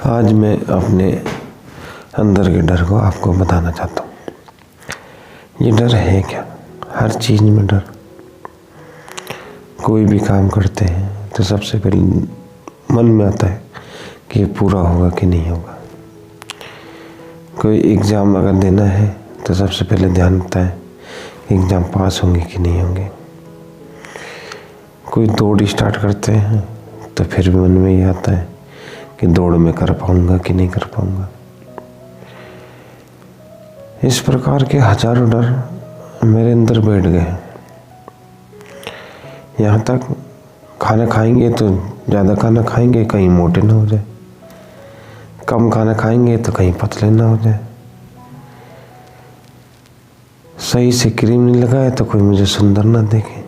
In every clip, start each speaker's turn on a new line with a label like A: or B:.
A: आज मैं अपने अंदर के डर को आपको बताना चाहता हूँ। ये डर है क्या? हर चीज़ में डर। कोई भी काम करते हैं तो सबसे पहले मन में आता है कि ये पूरा होगा कि नहीं होगा। कोई एग्ज़ाम अगर देना है तो सबसे पहले ध्यान आता है एग्ज़ाम पास होंगे कि नहीं होंगे। कोई दौड़ स्टार्ट करते हैं तो फिर भी मन में ये आता है कि दौड़ में कर पाऊंगा कि नहीं कर पाऊंगा। इस प्रकार के हजारों डर मेरे अंदर बैठ गए हैं। यहाँ तक खाना खाएंगे तो ज़्यादा खाना खाएंगे कहीं मोटे ना हो जाए, कम खाना खाएंगे तो कहीं पतले ना हो जाए, सही से क्रीम नहीं लगाए तो कोई मुझे सुंदर ना देखे,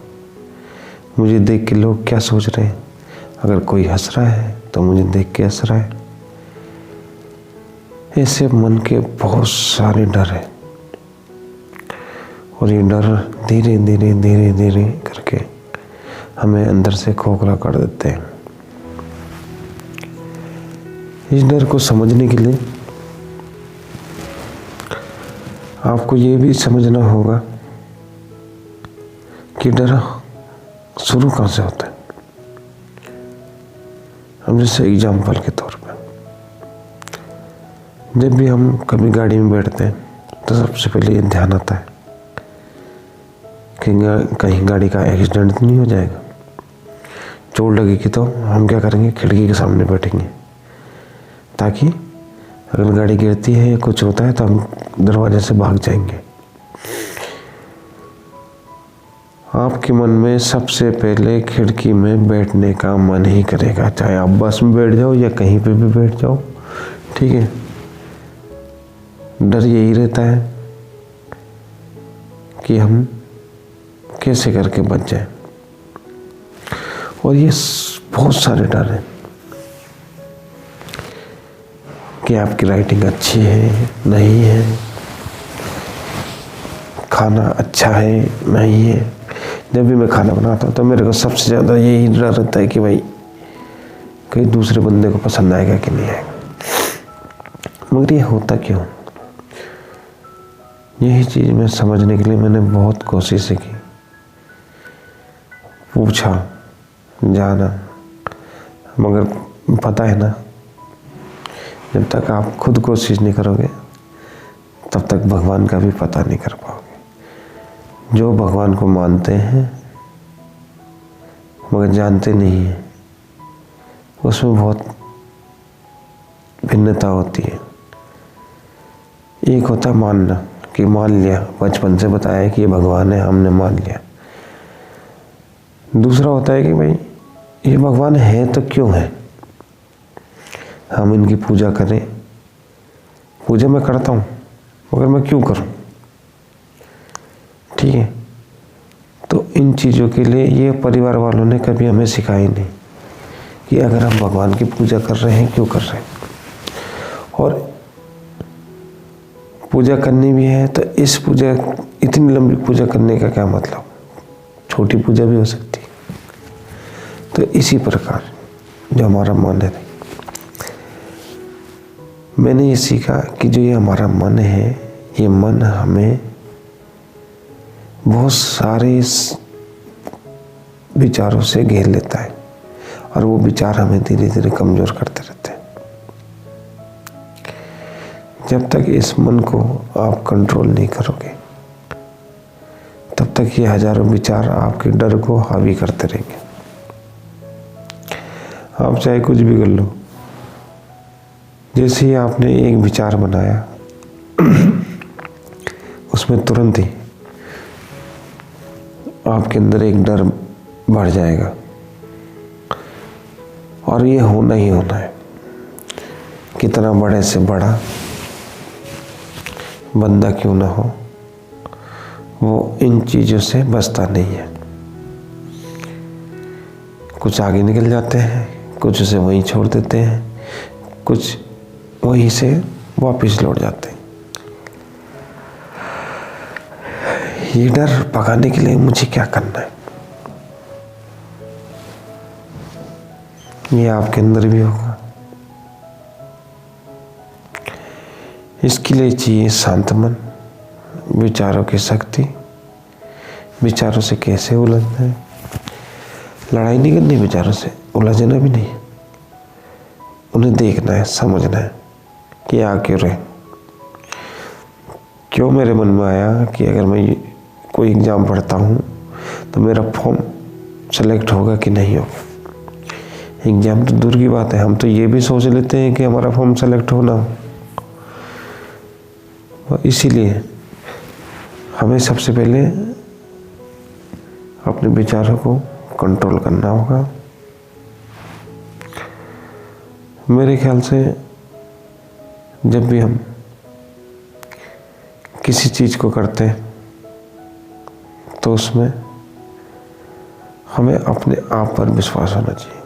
A: मुझे देख के लोग क्या सोच रहे हैं। अगर कोई हंस रहा है तो मुझे देख के हंस रहा है। ऐसे मन के बहुत सारे डर है और ये डर धीरे धीरे धीरे धीरे करके हमें अंदर से खोखला कर देते हैं। इस डर को समझने के लिए आपको ये भी समझना होगा कि डर शुरू कहाँ से होता है। हम जैसे एग्जाम्पल के तौर पर जब भी हम कभी गाड़ी में बैठते हैं तो सबसे पहले ये ध्यान आता है कि कहीं गाड़ी का एक्सीडेंट नहीं हो जाएगा। चोट लगेगी तो हम क्या करेंगे, खिड़की के सामने बैठेंगे ताकि अगर गाड़ी गिरती है या कुछ होता है तो हम दरवाजे से भाग जाएंगे। आपके मन में सबसे पहले खिड़की में बैठने का मन ही करेगा, चाहे आप बस में बैठ जाओ या कहीं पे भी बैठ जाओ, ठीक है। डर यही रहता है कि हम कैसे करके बच जाए। और ये बहुत सारे डर हैं कि आपकी राइटिंग अच्छी है नहीं है, खाना अच्छा है नहीं है। जब भी मैं खाना बनाता हूँ तो मेरे को सबसे ज़्यादा यही डर रहता है कि भाई कहीं दूसरे बंदे को पसंद आएगा कि नहीं आएगा। मगर ये होता क्यों? यही चीज़ मैं समझने के लिए मैंने बहुत कोशिशें की, पूछा, जाना, मगर पता है ना, जब तक आप खुद कोशिश नहीं करोगे तब तक भगवान का भी पता नहीं कर पाओगे। जो भगवान को मानते हैं मगर जानते नहीं हैं, उसमें बहुत भिन्नता होती है। एक होता है मानना कि मान लिया, बचपन से बताया है कि ये भगवान है, हमने मान लिया। दूसरा होता है कि भाई ये भगवान है तो क्यों है, हम इनकी पूजा करें। पूजा मैं करता हूँ मगर मैं क्यों करूँ, ठीक है। तो इन चीज़ों के लिए ये परिवार वालों ने कभी हमें सिखाई नहीं कि अगर हम भगवान की पूजा कर रहे हैं क्यों कर रहे हैं। और पूजा करनी भी है तो इस पूजा, इतनी लंबी पूजा करने का क्या मतलब, छोटी पूजा भी हो सकती है। तो इसी प्रकार जो हमारा मन है, मैंने ये सीखा कि जो ये हमारा मन है, ये मन हमें बहुत सारे विचारों से घेर लेता है और वो विचार हमें धीरे धीरे कमज़ोर करते रहते हैं। जब तक इस मन को आप कंट्रोल नहीं करोगे तब तक ये हजारों विचार आपके डर को हावी करते रहेंगे। आप चाहे कुछ भी कर लो, जैसे ही आपने एक विचार बनाया उसमें तुरंत ही आपके अंदर एक डर बढ़ जाएगा और ये होना ही होना है। कितना बड़े से बड़ा बंदा क्यों ना हो, वो इन चीज़ों से बचता नहीं है। कुछ आगे निकल जाते हैं, कुछ उसे वहीं छोड़ देते हैं, कुछ वहीं से वापस लौट जाते हैं। ये डर भगाने के लिए मुझे क्या करना है, ये आपके अंदर भी होगा। इसके लिए चाहिए शांत मन, विचारों की शक्ति। विचारों से कैसे उलझना है, लड़ाई नहीं करनी विचारों से, उलझना भी नहीं, उन्हें देखना है, समझना है कि आ क्यों रहे, क्यों मेरे मन में आया कि अगर मैं कोई एग्ज़ाम पढ़ता हूँ तो मेरा फॉर्म सेलेक्ट होगा कि नहीं होगा। एग्ज़ाम तो दूर की बात है, हम तो ये भी सोच लेते हैं कि हमारा फॉर्म सेलेक्ट होना हो। इसीलिए हमें सबसे पहले अपने विचारों को कंट्रोल करना होगा। मेरे ख्याल से जब भी हम किसी चीज़ को करते हैं तो उसमें हमें अपने आप पर विश्वास होना चाहिए,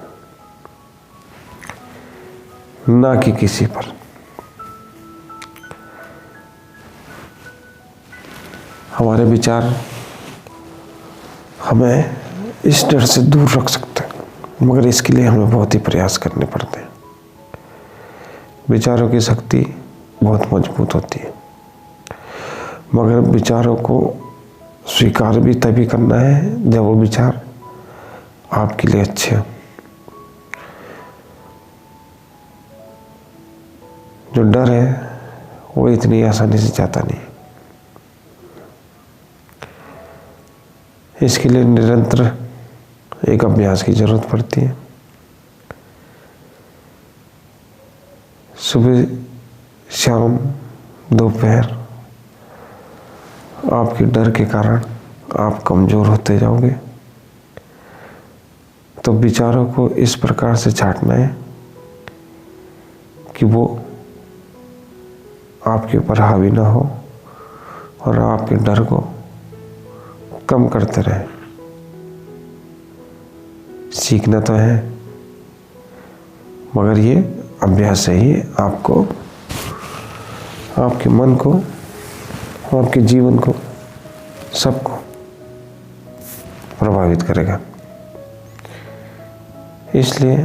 A: ना कि किसी पर। हमारे विचार हमें इस डर से दूर रख सकते हैं, मगर इसके लिए हमें बहुत ही प्रयास करने पड़ते हैं। विचारों की शक्ति बहुत मजबूत होती है, मगर विचारों को स्वीकार भी तभी करना है जब वो विचार आपके लिए अच्छे हो। जो डर है वो इतनी आसानी से जाता नहीं। इसके लिए निरंतर एक अभ्यास की जरूरत पड़ती है। सुबह शाम दोपहर आपके डर के कारण आप कमज़ोर होते जाओगे। तो विचारों को इस प्रकार से छांटना है कि वो आपके ऊपर हावी ना हो और आपके डर को कम करते रहे। सीखना तो है, मगर ये अभ्यास से ही आपको, आपके मन को, आपके जीवन को, सबको प्रभावित करेगा। इसलिए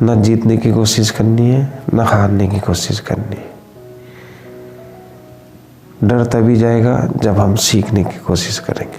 A: न जीतने की कोशिश करनी है, न हारने की कोशिश करनी है। डर तभी जाएगा जब हम सीखने की कोशिश करेंगे।